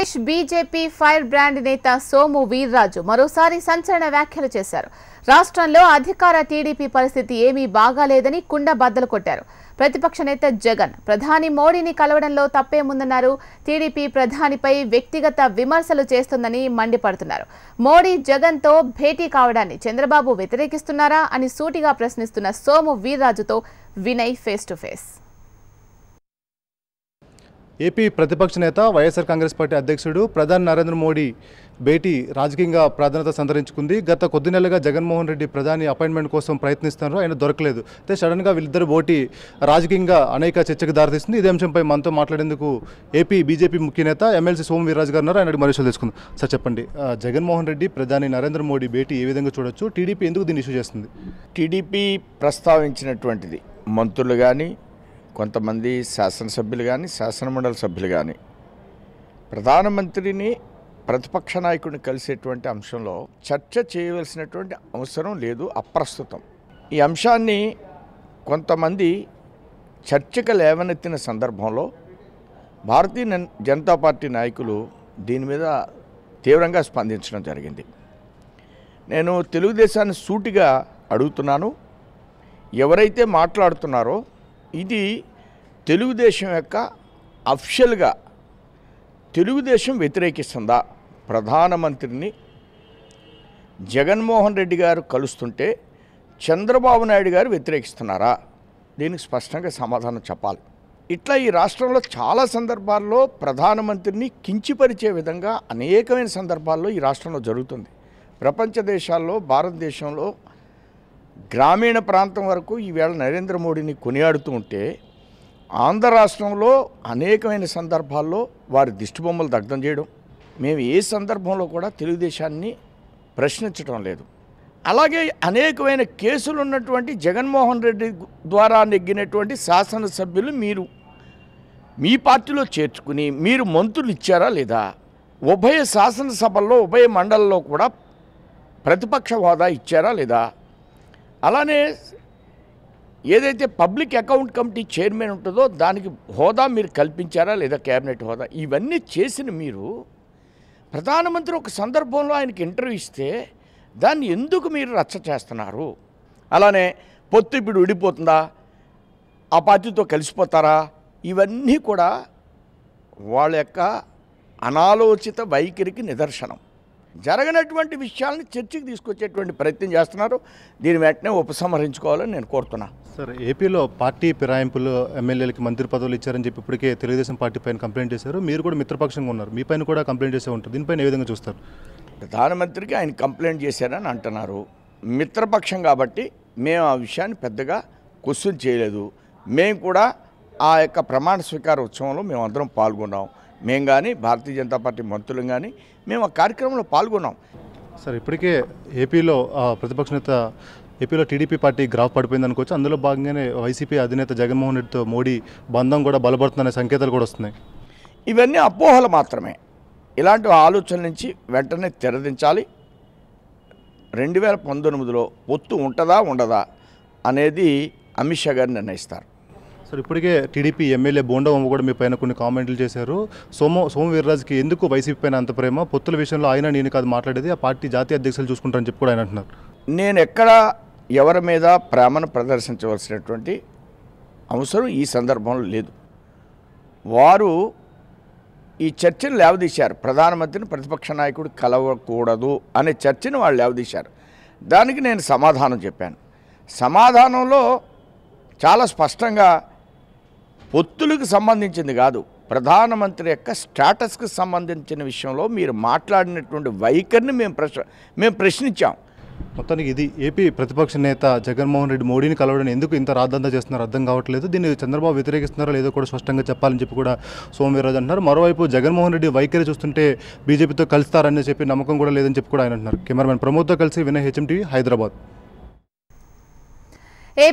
Andhra Pradesh BJP fire brand నేత సోము వీర్రాజు మరోసారి సంచలన వ్యాఖ్యలు చేశారు. రాష్ట్రంలో అధికార టీడీపీ పరిస్థితి ఏమీ బాగాలేదని కుండ బద్దలు కొట్టారు. ప్రతిపక్ష నేత జగన్ ప్రధాని మోడీని కలవడంలో తప్పేముందన్నారు. టీడీపీ ప్రధానిపై వ్యక్తిగత విమర్శలు చేస్తుందని మండిపడుతున్నారు. మోడీ జగన్తో భేటీ కావడాన్ని చంద్రబాబు వ్యతిరేకిస్తున్నారా అని సూటిగా ప్రశ్నిస్తున్న సోము వీర్రాజుతో Vinay face to face. AP ప్రతిపక్ష నేత వైఎస్ఆర్ కాంగ్రెస్ పార్టీ అధ్యక్షుడు ప్రధాని నరేంద్ర మోడీ భేటీ రాజకీయంగా ప్రాధాన్యత సంతరించుకుంది. గత కొద్ది నెలలుగా జగన్మోహన్ రెడ్డి ప్రధాని అపాయింట్మెంట్ కోసం ప్రయత్నిస్తున్నారు, ఆయన దొరకలేదు. అయితే సడన్గా వీళ్ళిద్దరు భేటీ రాజకీయంగా అనేక చర్చకు దారితీస్తుంది. ఇదే అంశంపై మనతో మాట్లాడేందుకు ఏపీ బీజేపీ ముఖ్య నేత ఎమ్మెల్సీ సోము వీర్రాజు గారు ఉన్నారు. ఆయన మరిషాలు తెలుసుకుందాం. సార్ చెప్పండి, జగన్మోహన్ రెడ్డి ప్రధాని నరేంద్ర మోడీ భేటీ ఏ విధంగా చూడొచ్చు? టీడీపీ ఎందుకు దీన్ని ఇష్యూ చేస్తుంది? టీడీపీ ప్రస్తావించినటువంటిది మంత్రులు కానీ, కొంతమంది శాసనసభ్యులు కానీ, శాసనమండలి సభ్యులు కానీ ప్రధానమంత్రిని ప్రతిపక్ష నాయకుడిని కలిసేటువంటి అంశంలో చర్చ చేయవలసినటువంటి అవసరం లేదు, అప్రస్తుతం. ఈ అంశాన్ని కొంతమంది చర్చకు లేవనెత్తిన సందర్భంలో భారతీయ జనతా పార్టీ నాయకులు దీని మీద తీవ్రంగా స్పందించడం జరిగింది. నేను తెలుగుదేశాన్ని సూటిగా అడుగుతున్నాను, ఎవరైతే మాట్లాడుతున్నారో ఇది తెలుగుదేశం యొక్క అఫిషియల్గా తెలుగుదేశం వ్యతిరేకిస్తుందా? ప్రధానమంత్రిని జగన్మోహన్ రెడ్డి గారు కలుస్తుంటే చంద్రబాబు నాయుడు గారు వ్యతిరేకిస్తున్నారా? దీనికి స్పష్టంగా సమాధానం చెప్పాలి. ఇట్లా ఈ రాష్ట్రంలో చాలా సందర్భాల్లో ప్రధానమంత్రిని కించిపరిచే విధంగా అనేకమైన సందర్భాల్లో ఈ రాష్ట్రంలో జరుగుతుంది. ప్రపంచ దేశాల్లో, భారతదేశంలో గ్రామీణ ప్రాంతం వరకు ఈవేళ నరేంద్ర మోడీని కొనియాడుతూ ఉంటే ఆంధ్ర రాష్ట్రంలో అనేకమైన సందర్భాల్లో వారి దిష్టిబొమ్మలు దగ్ధం చేయడం, మేము ఏ సందర్భంలో కూడా తెలుగుదేశాన్ని ప్రశ్నించడం లేదు. అలాగే అనేకమైన కేసులు ఉన్నటువంటి జగన్మోహన్ రెడ్డి ద్వారా నెగ్గినటువంటి శాసనసభ్యులు మీరు మీ పార్టీలో చేర్చుకుని మీరు మంత్రులు ఇచ్చారా లేదా? ఉభయ శాసనసభల్లో, ఉభయ మండలంలో కూడా ప్రతిపక్ష హోదా ఇచ్చారా లేదా? అలానే ఏదైతే పబ్లిక్ అకౌంట్ కమిటీ చైర్మన్ ఉంటుందో దానికి హోదా మీరు కల్పించారా లేదా? క్యాబినెట్ హోదా. ఇవన్నీ చేసిన మీరు ప్రధానమంత్రి ఒక సందర్భంలో ఆయనకి ఇంటర్వ్యూ ఇస్తే దాన్ని ఎందుకు మీరు రచ్చ చేస్తున్నారు? అలానే పొత్తు ఇప్పుడు విడిపోతుందా, ఆ పార్టీతో కలిసిపోతారా? ఇవన్నీ కూడా వాళ్ళ యొక్క అనాలోచిత వైఖరికి నిదర్శనం. జరగనటువంటి విషయాలని చర్చకు తీసుకొచ్చేటువంటి ప్రయత్నం చేస్తున్నారు. దీని వెంటనే ఉపసంహరించుకోవాలని నేను కోరుతున్నా. సార్, ఏపీలో పార్టీ ఫిరాయింపులు, ఎమ్మెల్యేలకి మంత్రి పదవులు ఇచ్చారని చెప్పి ఇప్పటికే తెలుగుదేశం పార్టీ పైన కంప్లైంట్ చేశారు. మీరు కూడా మిత్రపక్షంగా ఉన్నారు, మీ పైన కూడా కంప్లైంట్ చేసే ఉంటారు. దీనిపైన ఏ విధంగా చూస్తారు? ప్రధానమంత్రికి ఆయన కంప్లైంట్ చేశారని అంటున్నారు. మిత్రపక్షం కాబట్టి మేము ఆ విషయాన్ని పెద్దగా క్వశ్చన్ చేయలేదు. మేము కూడా ఆ యొక్క ప్రమాణ స్వీకార ఉత్సవంలో మేము అందరం పాల్గొన్నాం. మేము కానీ, భారతీయ జనతా పార్టీ మంత్రులు కానీ మేము ఆ కార్యక్రమంలో పాల్గొన్నాం. సార్, ఇప్పటికే ఏపీలో ప్రతిపక్ష నేత ఏపీలో టీడీపీ పార్టీ గ్రాఫ్ పడిపోయింది అనుకోవచ్చు. అందులో భాగంగానే వైసీపీ అధినేత జగన్మోహన్ రెడ్డితో మోడీ బంధం కూడా బలపడుతుందనే సంకేతాలు కూడా వస్తున్నాయి. ఇవన్నీ అపోహలు మాత్రమే. ఇలాంటి ఆలోచనల నుంచి వెంటనే తెరదించాలి. 2019లో పొత్తు ఉంటుందా ఉండదా అనేది అమిత్ షా గారు నిర్ణయిస్తారు. సార్, ఇప్పటికే టీడీపీ ఎమ్మెల్యే బోండా ఉమ్మ కూడా మీ పైన కొన్ని కామెంట్లు చేశారు. సోము వీర్రాజుకి ఎందుకు వైసీపీ పైన అంత ప్రేమ? పొత్తుల విషయంలో ఆయన నేను కాదు మాట్లాడేది, ఆ పార్టీ జాతీయ అధ్యక్షులు చూసుకుంటారని చెప్పి కూడా ఆయన అంటున్నారు. నేను ఎక్కడ ఎవరి మీద ప్రేమను ప్రదర్శించవలసినటువంటి అవసరం ఈ సందర్భంలో లేదు. వారు ఈ చర్చను లేవదీశారు. ప్రధానమంత్రిని ప్రతిపక్ష నాయకుడు కలవకూడదు అనే చర్చను వాళ్ళు లేవదీశారు. దానికి నేను సమాధానం చెప్పాను. సమాధానంలో చాలా స్పష్టంగా పొత్తులకు సంబంధించింది కాదు, ప్రధానమంత్రి యొక్క స్టేటస్కి సంబంధించిన విషయంలో మీరు మాట్లాడినటువంటి వైఖరిని మేము ప్రశ్నించాం. మొత్తానికి ఇది ఏపీ ప్రతిపక్ష నేత జగన్మోహన్ రెడ్డి మోడీని కలవడం ఎందుకు ఇంత రాద్దంతా చేస్తున్నారో అర్థం కావట్లేదు. దీన్ని చంద్రబాబు వ్యతిరేకిస్తున్నారో లేదో కూడా స్పష్టంగా చెప్పాలని చెప్పి కూడా సోము వీర్రాజు అంటున్నారు. మరోవైపు జగన్మోహన్ రెడ్డి వైఖరి చూస్తుంటే బీజేపీతో కలుస్తారని చెప్పి నమ్మకం కూడా లేదని చెప్పి కూడా ఆయన అంటున్నారు. కెమెరామెన్ ప్రమోద్తో కలిసి వినయ్, HM TV, హైదరాబాద్.